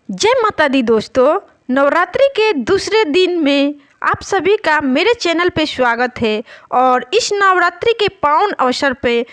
जय माता दी दोस्तों। नवरात्रि के दूसरे दिन में आप सभी का मेरे चैनल पे स्वागत है। और इस नवरात्रि के पावन अवसर पे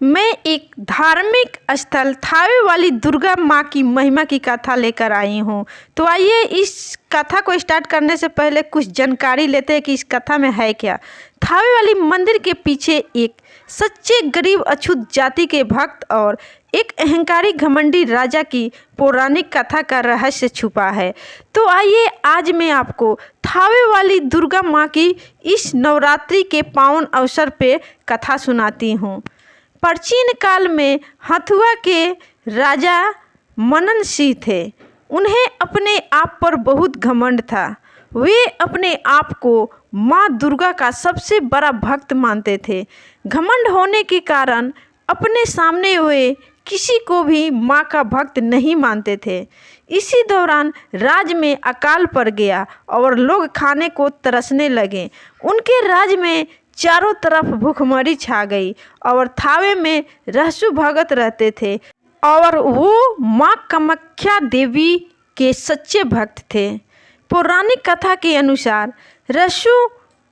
मैं एक धार्मिक स्थल थावे वाली दुर्गा माँ की महिमा की कथा लेकर आई हूँ। तो आइए इस कथा को स्टार्ट करने से पहले कुछ जानकारी लेते हैं कि इस कथा में है क्या। थावे वाली मंदिर के पीछे एक सच्चे गरीब अछूत जाति के भक्त और एक अहंकारी घमंडी राजा की पौराणिक कथा का रहस्य छुपा है। तो आइए आज मैं आपको थावे वाली दुर्गा माँ की इस नवरात्रि के पावन अवसर पे कथा सुनाती हूँ। प्राचीन काल में हथुआ के राजा मनन सिंह थे। उन्हें अपने आप पर बहुत घमंड था। वे अपने आप को माँ दुर्गा का सबसे बड़ा भक्त मानते थे। घमंड होने के कारण अपने सामने हुए किसी को भी माँ का भक्त नहीं मानते थे। इसी दौरान राज्य में अकाल पड़ गया और लोग खाने को तरसने लगे। उनके राज्य में चारों तरफ भूखमरी छा गई और थावे में रहसु भगत रहते थे और वो माँ कामाख्या देवी के सच्चे भक्त थे। पौराणिक कथा के अनुसार रहसु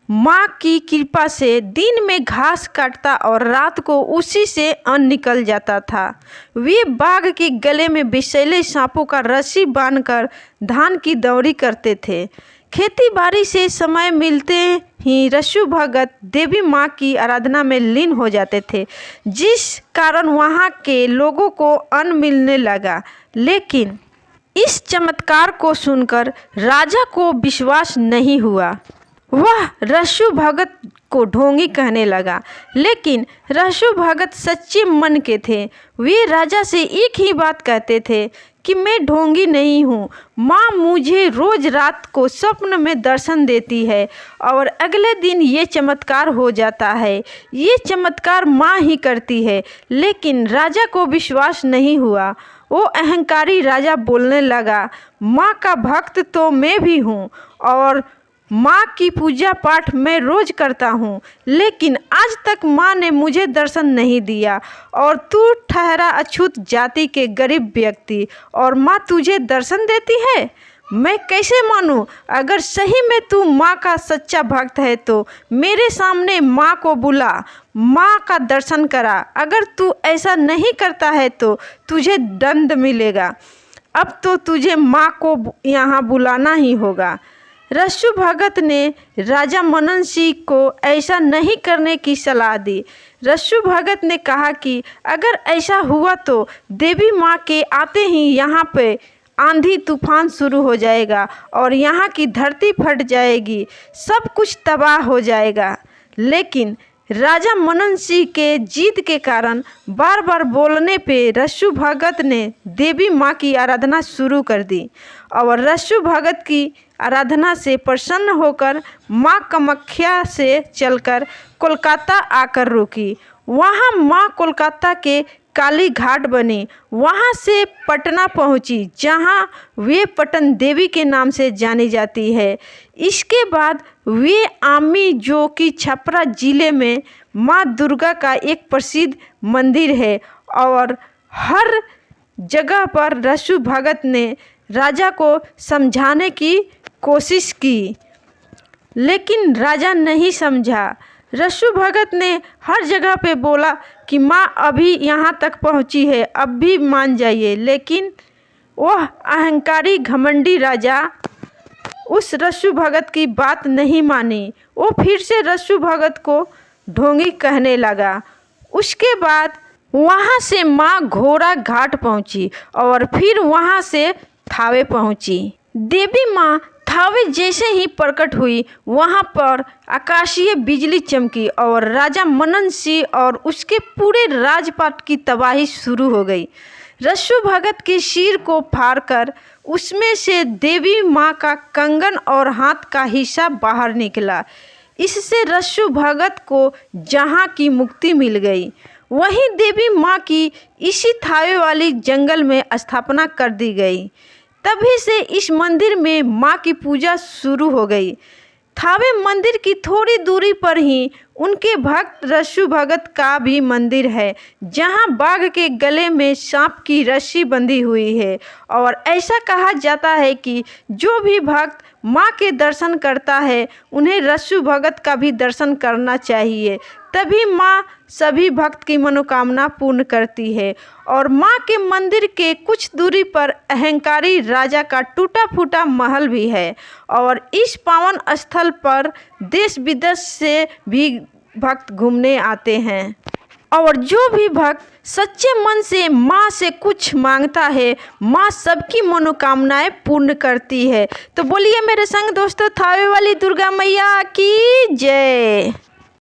माँ की कृपा से दिन में घास काटता और रात को उसी से अन्न निकल जाता था। वे बाघ के गले में विषैले सांपों का रस्सी बांधकर धान की दौरी करते थे। खेती बाड़ी से समय मिलते ही रहसु भगत देवी माँ की आराधना में लीन हो जाते थे, जिस कारण वहाँ के लोगों को अन्न मिलने लगा। लेकिन इस चमत्कार को सुनकर राजा को विश्वास नहीं हुआ। वह रहसु भगत को ढोंगी कहने लगा। लेकिन रहसु भगत सच्चे मन के थे। वे राजा से एक ही बात कहते थे कि मैं ढोंगी नहीं हूँ। माँ मुझे रोज रात को स्वप्न में दर्शन देती है और अगले दिन ये चमत्कार हो जाता है। ये चमत्कार माँ ही करती है। लेकिन राजा को विश्वास नहीं हुआ। वो अहंकारी राजा बोलने लगा, माँ का भक्त तो मैं भी हूँ और माँ की पूजा पाठ मैं रोज करता हूँ, लेकिन आज तक माँ ने मुझे दर्शन नहीं दिया और तू ठहरा अछूत जाति के गरीब व्यक्ति और माँ तुझे दर्शन देती है। मैं कैसे मानूं? अगर सही में तू माँ का सच्चा भक्त है तो मेरे सामने माँ को बुला, माँ का दर्शन करा। अगर तू ऐसा नहीं करता है तो तुझे दंड मिलेगा। अब तो तुझे माँ को यहाँ बुलाना ही होगा। रहसु भगत ने राजा मनन सिंह को ऐसा नहीं करने की सलाह दी। रहसु भगत ने कहा कि अगर ऐसा हुआ तो देवी माँ के आते ही यहाँ पे आंधी तूफान शुरू हो जाएगा और यहाँ की धरती फट जाएगी, सब कुछ तबाह हो जाएगा। लेकिन राजा मनन सिंह के जिद के कारण बार बार बोलने पे रहसु भगत ने देवी माँ की आराधना शुरू कर दी और रहसु भगत की आराधना से प्रसन्न होकर माँ कामाख्या से चलकर कोलकाता आकर रुकी। वहाँ माँ कोलकाता के काली घाट बनी। वहाँ से पटना पहुँची, जहाँ वे पटन देवी के नाम से जानी जाती है। इसके बाद वे आमी, जो कि छपरा जिले में माँ दुर्गा का एक प्रसिद्ध मंदिर है, और हर जगह पर रहसु भगत ने राजा को समझाने की कोशिश की, लेकिन राजा नहीं समझा। रहसु भगत ने हर जगह पे बोला कि माँ अभी यहाँ तक पहुँची है, अब भी मान जाइए। लेकिन वह अहंकारी घमंडी राजा उस रहसु भगत की बात नहीं मानी। वो फिर से रहसु भगत को ढोंगी कहने लगा। उसके बाद वहाँ से माँ घोड़ा घाट पहुँची और फिर वहाँ से थावे पहुँची। देवी माँ थावे जैसे ही प्रकट हुई, वहाँ पर आकाशीय बिजली चमकी और राजा मनन सिंह और उसके पूरे राजपाट की तबाही शुरू हो गई। रहसु भगत के सिर को फाड़कर उसमें से देवी माँ का कंगन और हाथ का हिस्सा बाहर निकला। इससे रहसु भगत को जहाँ की मुक्ति मिल गई। वहीं देवी माँ की इसी थावे वाली जंगल में स्थापना कर दी गई। तभी से इस मंदिर में माँ की पूजा शुरू हो गई। थावे मंदिर की थोड़ी दूरी पर ही उनके भक्त रस्सू भगत का भी मंदिर है, जहां बाघ के गले में सांप की रस्सी बंधी हुई है। और ऐसा कहा जाता है कि जो भी भक्त माँ के दर्शन करता है उन्हें रस्सू भगत का भी दर्शन करना चाहिए, तभी माँ सभी भक्त की मनोकामना पूर्ण करती है। और माँ के मंदिर के कुछ दूरी पर अहंकारी राजा का टूटा फूटा महल भी है। और इस पावन स्थल पर देश विदेश से भी भक्त घूमने आते हैं। और जो भी भक्त सच्चे मन से माँ से कुछ मांगता है, माँ सबकी मनोकामनाएं पूर्ण करती है। तो बोलिए मेरे संग दोस्तों, थावे वाली दुर्गा मैया की जय।